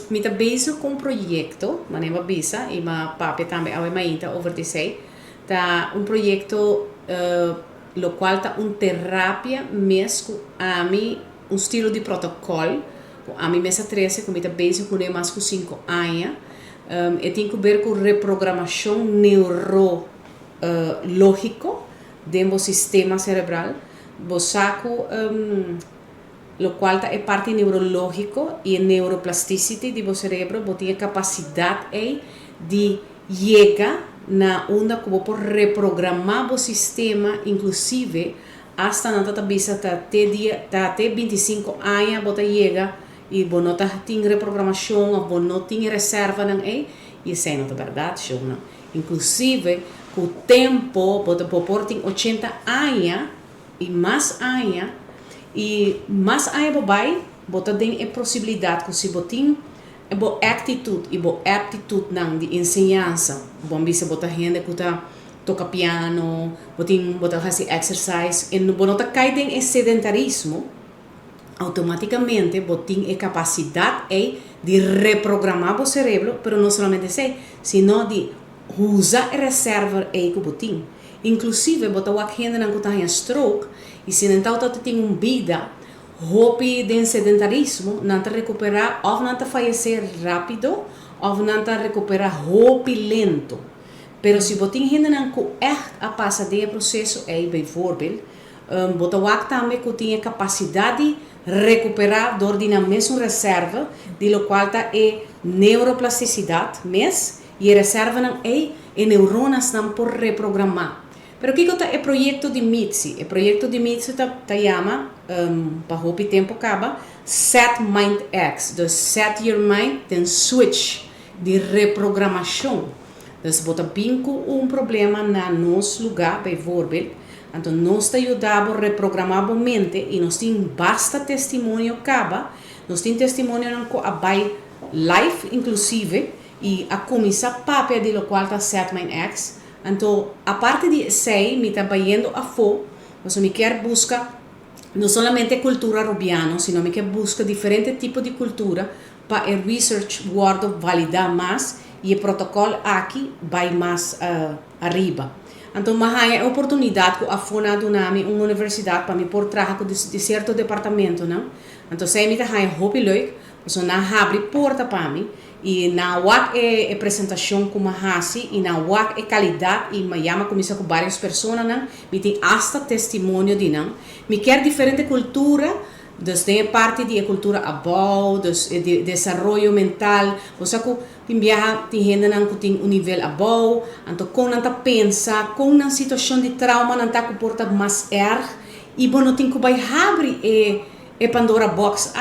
me tá bezig com projeto, maneira bisa, e ma papi também ao mainta over the say, tá projeto lo qual tá terapia mesmo a mim estilo de protocolo, a mim mesa 13 que me tá bezig com mais com 5 anos, e tem que ver com reprogramação neurológico dentro do sistema cerebral, bosaco lo qual é parte neurológico e neuroplasticity do cerebro, tem a capacidade de chegar na onda como por reprogramar o sistema, inclusive hasta na data bisa até 25 anos bota chega e bo não tem reprogramação ou bo não tem reserva não e isso é não é verdade show não inclusive com o tempo bota por tem 80 anos e mais anos vai bota tem a possibilidade que se botin é boa atitude e boa aptitude não de ensinança bom bisa bota gente que tá toca piano bota fazer exercise e não bota cai em sedentarismo automaticamente botin a capacidade de reprogramar o cérebro, pero não somente isso, sino de usar a reserva que botin. Inclusive, botar o gente não tem stroke e se não tem vida, hopi de sedentarismo, não te recuperar ou não te fallecer rápido, ou não te recuperar hopi lento. Pero se botin gente não a passar de processo bijvoorbeeld, botar o também que tem a capacidade recuperar door die na mesma reserva, de lo qual tá neuroplasticidade, mes, e a reserva não neuronas não por reprogramar. Pero que é projeto de MITSI? O projeto de MITSI tá chama, para o tempo acaba, Set Mind X. Dus set your mind, then switch, de reprogramação. Dus bota bem com problema na nosso lugar, bijvoorbeeld, então, nós te ajudamos a reprogramar a mente e nós temos basta testemunho acaba, nós temos testemunho com a by life, inclusive, e a começar papel de lo qual está Set Mind X. Então, a parte de sei, me está vendo a fo, mas me quer buscar não somente cultura rubiana, sino me quer buscar diferentes tipos de cultura para o research guardo validar mais e o protocolo aqui vai mais arriba. Então, mas a oportunidade que a FUNA do nome uma universidade para me pôr trabalho de certo departamento, não? Então, se me dá hobby leuk, você não abre porta para mim e na wak apresentação como hasi e na wak qualidade e me chama começa com várias pessoas, não? Me tem hasta testemunho de não. Me quer diferente cultura. Desde a parte de cultura abau, de desenvolvimento mental, você que viaja tem gente que tem nível abau, então com não pensa, com uma situação de trauma não comporta mais e bom não tem que vai abrir Pandora box